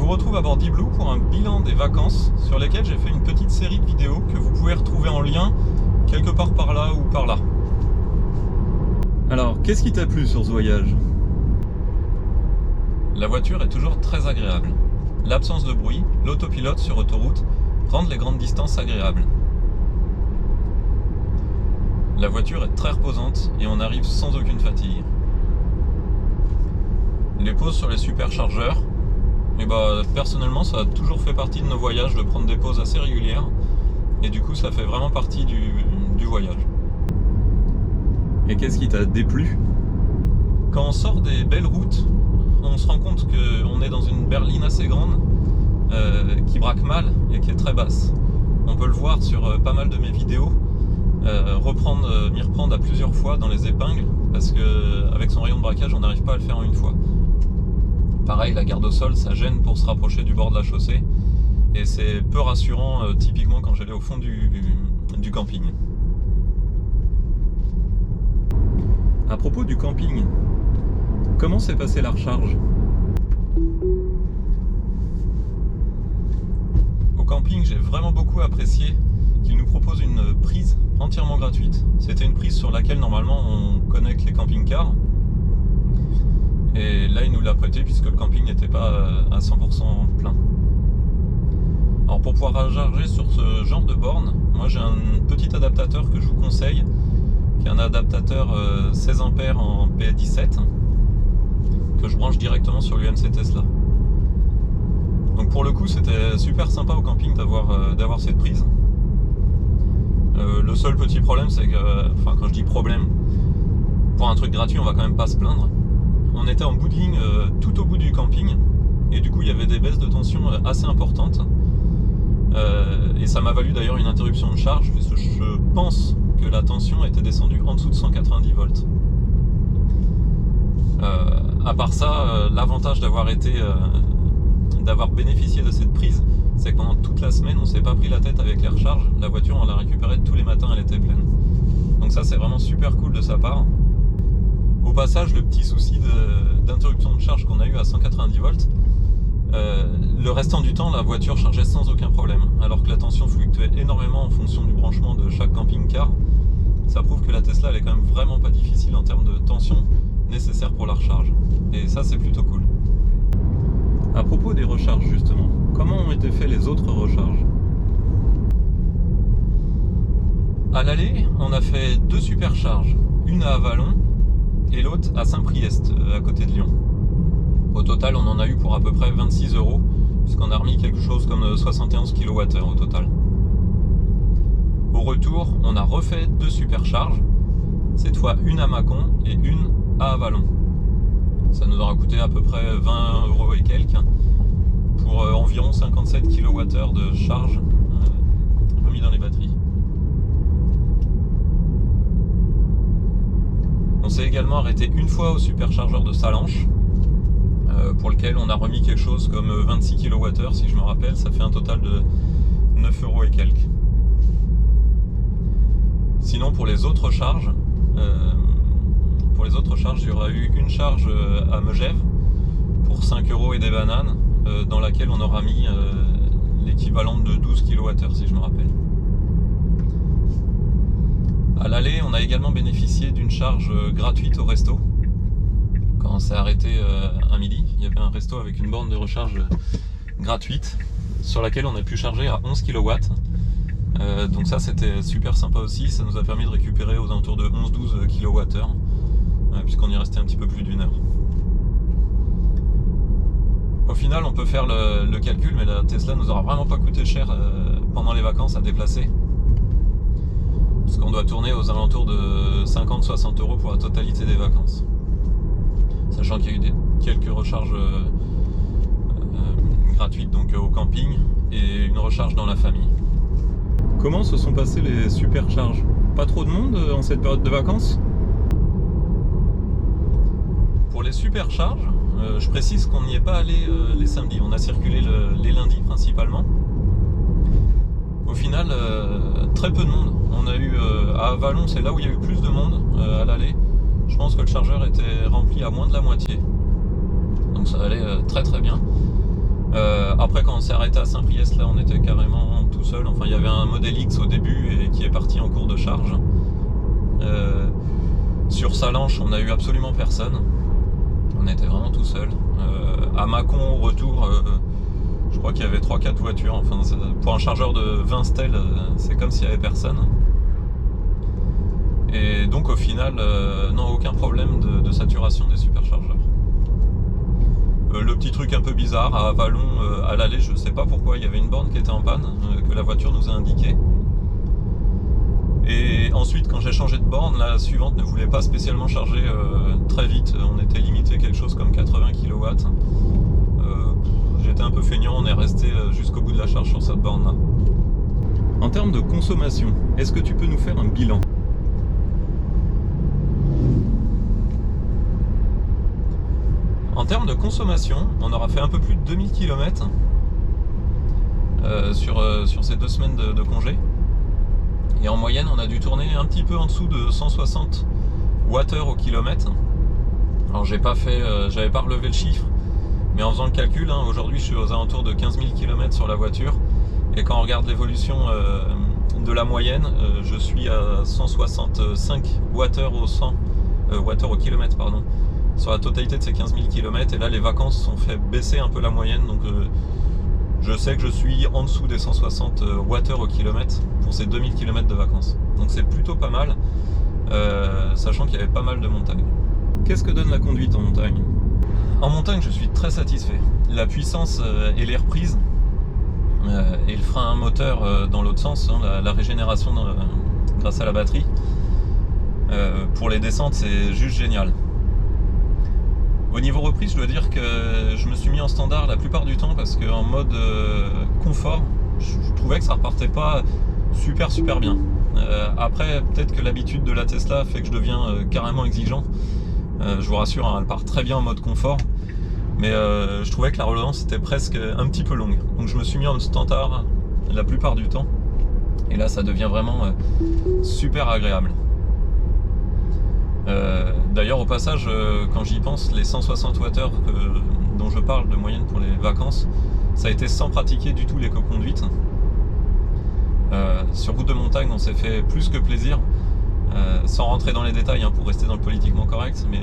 retrouve à bord d'Igloo pour un bilan des vacances sur lesquelles j'ai fait une petite série de vidéos que vous pouvez retrouver en lien quelque part par là ou par là. Alors, qu'est-ce qui t'a plu sur ce voyage? La voiture est toujours très agréable. L'absence de bruit, l'autopilote sur autoroute rendent les grandes distances agréables. La voiture est très reposante et on arrive sans aucune fatigue. Les pauses sur les superchargeurs, personnellement ça a toujours fait partie de nos voyages de prendre des pauses assez régulières et du coup ça fait vraiment partie du voyage. Et qu'est-ce qui t'a déplu? Quand on sort des belles routes, on se rend compte qu'on est dans une berline assez grande qui braque mal et qui est très basse. On peut le voir sur pas mal de mes vidéos, m'y reprendre à plusieurs fois dans les épingles parce qu'avec son rayon de braquage on n'arrive pas à le faire en une fois. Pareil, la garde au sol, ça gêne pour se rapprocher du bord de la chaussée et c'est peu rassurant typiquement quand j'allais au fond du camping. À propos du camping, comment s'est passée la recharge? Au camping, j'ai vraiment beaucoup apprécié qu'il nous propose une prise entièrement gratuite. C'était une prise sur laquelle normalement on connecte les camping-cars. Et là, il nous l'a prêté puisque le camping n'était pas à 100% plein. Alors pour pouvoir recharger sur ce genre de borne, moi j'ai un petit adaptateur que je vous conseille, qui est un adaptateur 16 A en PA17, que je branche directement sur l'UMC Tesla. Donc pour le coup, c'était super sympa au camping d'avoir cette prise. Le seul petit problème, c'est que, quand je dis problème, pour un truc gratuit, on va quand même pas se plaindre. On était en bout de ligne tout au bout du camping et du coup il y avait des baisses de tension assez importantes et ça m'a valu d'ailleurs une interruption de charge puisque je pense que la tension était descendue en dessous de 190 volts. À part ça, l'avantage d'avoir bénéficié de cette prise, c'est que pendant toute la semaine on s'est pas pris la tête avec les recharges. La voiture on l'a récupérée tous les matins, elle était pleine. Donc ça c'est vraiment super cool de sa part. Au passage, le petit souci d'interruption de charge qu'on a eu à 190 volts, le restant du temps, la voiture chargeait sans aucun problème, alors que la tension fluctuait énormément en fonction du branchement de chaque camping-car. Ça prouve que la Tesla, elle est quand même vraiment pas difficile en termes de tension nécessaire pour la recharge. Et ça, c'est plutôt cool. À propos des recharges, justement, comment ont été faites les autres recharges? À l'aller, on a fait 2 supercharges, une à Avallon et l'autre à Saint-Priest, à côté de Lyon. Au total, on en a eu pour à peu près 26 €, puisqu'on a remis quelque chose comme 71 kWh au total. Au retour, on a refait 2 supercharges, cette fois une à Mâcon et une à Avallon. Ça nous aura coûté à peu près 20 € et quelques, pour environ 57 kWh de charge remis dans les batteries. On s'est également arrêté une fois au superchargeur de Salanches, pour lequel on a remis quelque chose comme 26 kWh si je me rappelle, ça fait un total de 9 € et quelques. Sinon pour les autres charges, il y aura eu une charge à Megève pour 5 € et des bananes, dans laquelle on aura mis l'équivalent de 12 kWh si je me rappelle. À l'aller, on a également bénéficié d'une charge gratuite au resto. Quand on s'est arrêté à midi, il y avait un resto avec une borne de recharge gratuite sur laquelle on a pu charger à 11 kW. Donc ça c'était super sympa aussi, ça nous a permis de récupérer aux alentours de 11-12 kWh puisqu'on y restait un petit peu plus d'1 heure. Au final on peut faire le calcul, mais la Tesla nous aura vraiment pas coûté cher pendant les vacances à déplacer. Puisqu'on doit tourner aux alentours de 50-60 € pour la totalité des vacances. Sachant qu'il y a eu quelques recharges gratuites donc au camping et une recharge dans la famille. Comment se sont passées les supercharges? Pas trop de monde en cette période de vacances? Pour les supercharges, je précise qu'on n'y est pas allé les samedis, on a circulé les lundis principalement. Au final, très peu de monde. On a eu à Avallon, c'est là où il y a eu plus de monde à l'aller. Je pense que le chargeur était rempli à moins de la moitié. Donc ça allait très très bien. Après, quand on s'est arrêté à Saint-Priest, là, on était carrément tout seul. Enfin, il y avait un Model X au début et qui est parti en cours de charge. Sur Salanches, on n'a eu absolument personne. On était vraiment tout seul. À Mâcon, au retour, je crois qu'il y avait 3-4 voitures. Enfin, pour un chargeur de 20 stèles, c'est comme s'il n'y avait personne. Et donc, au final, non, aucun problème de saturation des superchargeurs. Le petit truc un peu bizarre, à Avallon, à l'aller, je sais pas pourquoi, il y avait une borne qui était en panne, que la voiture nous a indiqué. Et ensuite, quand j'ai changé de borne, la suivante ne voulait pas spécialement charger très vite. On était limité quelque chose comme 80 kW. J'étais un peu feignant, on est resté jusqu'au bout de la charge sur cette borne-là. En termes de consommation, est-ce que tu peux nous faire un bilan ? En termes de consommation, on aura fait un peu plus de 2000 km sur ces 2 semaines de congé. Et en moyenne, on a dû tourner un petit peu en dessous de 160 Wh au kilomètre. Alors j'avais pas relevé le chiffre, mais en faisant le calcul, aujourd'hui je suis aux alentours de 15 000 km sur la voiture. Et quand on regarde l'évolution de la moyenne, je suis à 165 Wh au kilomètre, pardon, sur la totalité de ces 15 000 km. Et là, les vacances ont fait baisser un peu la moyenne, donc je sais que je suis en dessous des 160 Wh au kilomètre pour ces 2000 km de vacances. Donc c'est plutôt pas mal, sachant qu'il y avait pas mal de montagnes. Qu'est-ce que donne la conduite en montagne ? En montagne, je suis très satisfait. La puissance et les reprises, et le frein moteur dans l'autre sens, la régénération grâce à la batterie, pour les descentes, c'est juste génial. Au niveau reprise, je dois dire que je me suis mis en standard la plupart du temps parce qu'en mode confort, je trouvais que ça repartait pas super bien. Après, peut-être que l'habitude de la Tesla fait que je deviens carrément exigeant. Je vous rassure, elle part très bien en mode confort, mais je trouvais que la relance était presque un petit peu longue. Donc je me suis mis en standard la plupart du temps, et là ça devient vraiment super agréable. D'ailleurs, au passage, quand j'y pense, les 160 Wh dont je parle de moyenne pour les vacances, ça a été sans pratiquer du tout l'éco-conduite. Sur route de montagne, on s'est fait plus que plaisir, sans rentrer dans les détails pour rester dans le politiquement correct, mais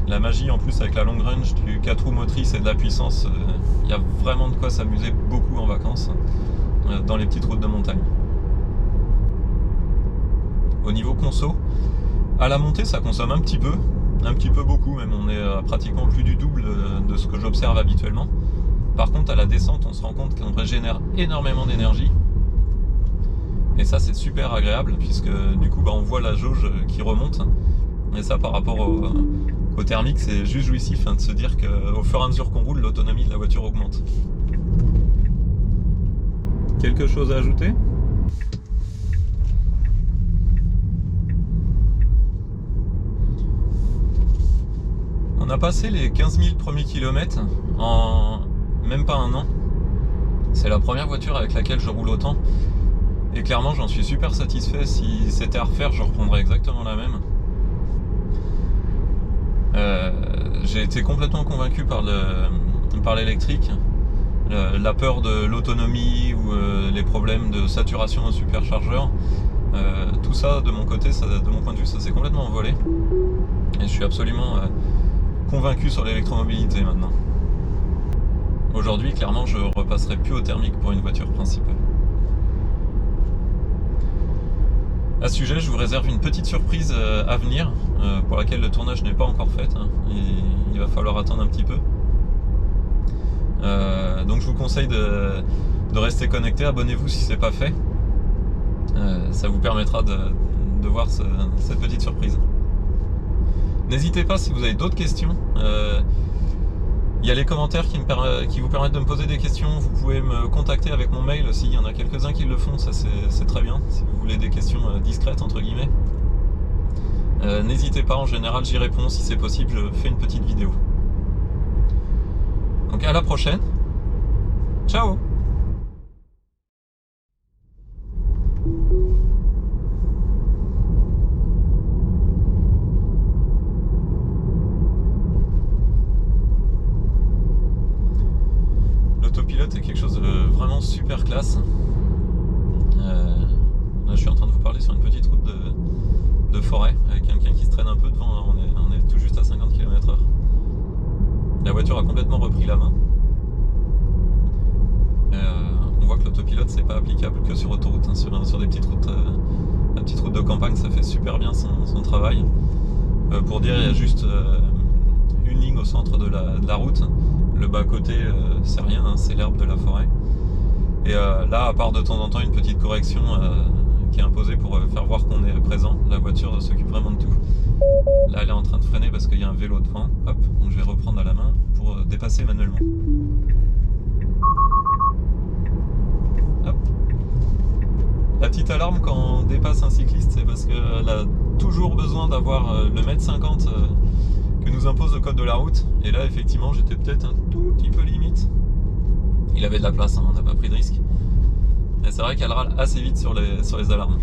la magie en plus avec la long range du 4 roues motrices et de la puissance, il y a vraiment de quoi s'amuser beaucoup en vacances dans les petites routes de montagne. Au niveau conso, à la montée, ça consomme un petit peu beaucoup même, on est pratiquement plus du double de ce que j'observe habituellement. Par contre, à la descente, on se rend compte qu'on régénère énormément d'énergie. Et ça, c'est super agréable, puisque du coup, on voit la jauge qui remonte. Et ça, par rapport au thermique, c'est juste jouissif de se dire qu'au fur et à mesure qu'on roule, l'autonomie de la voiture augmente. Quelque chose à ajouter ? On a passé les 15 000 premiers kilomètres en même pas un an. C'est la première voiture avec laquelle je roule autant. Et clairement, j'en suis super satisfait. Si c'était à refaire, je reprendrais exactement la même. J'ai été complètement convaincu par l'électrique. La peur de l'autonomie ou les problèmes de saturation d'un superchargeur. Tout ça, de mon côté, de mon point de vue, ça s'est complètement envolé. Et je suis absolument convaincu sur l'électromobilité maintenant. Aujourd'hui, clairement, je repasserai plus au thermique pour une voiture principale. À ce sujet, je vous réserve une petite surprise à venir, pour laquelle le tournage n'est pas encore fait. Il va falloir attendre un petit peu. Donc je vous conseille de rester connecté, abonnez-vous si ce n'est pas fait. Ça vous permettra de voir cette petite surprise. N'hésitez pas si vous avez d'autres questions. Il y a les commentaires qui vous permettent de me poser des questions. Vous pouvez me contacter avec mon mail aussi. Il y en a quelques-uns qui le font, ça c'est très bien. Si vous voulez des questions discrètes, entre guillemets. N'hésitez pas, en général j'y réponds. Si c'est possible, je fais une petite vidéo. Donc à la prochaine. Ciao! l'autopilote est quelque chose de vraiment super classe. Là je suis en train de vous parler sur une petite route de forêt avec quelqu'un qui se traîne un peu devant, là, on est tout juste à 50 km/h. La voiture a complètement repris la main. On voit que l'autopilote c'est pas applicable que sur autoroute, hein. Sur des petites routes, la petite route de campagne ça fait super bien son travail. Pour dire, il y a juste une ligne au centre de la route. Le bas-côté, c'est rien, hein, c'est l'herbe de la forêt. Et là, à part de temps en temps une petite correction qui est imposée pour faire voir qu'on est présent, la voiture s'occupe vraiment de tout. Là, elle est en train de freiner parce qu'il y a un vélo devant. Hop, donc je vais reprendre à la main pour dépasser manuellement. Hop. La petite alarme quand on dépasse un cycliste, c'est parce qu'elle a toujours besoin d'avoir le mètre 50 que nous impose le code de la route. Et là, effectivement, j'étais peut-être un tout petit peu limite. Il avait de la place, hein, on n'a pas pris de risque. Mais c'est vrai qu'elle râle assez vite sur les alarmes.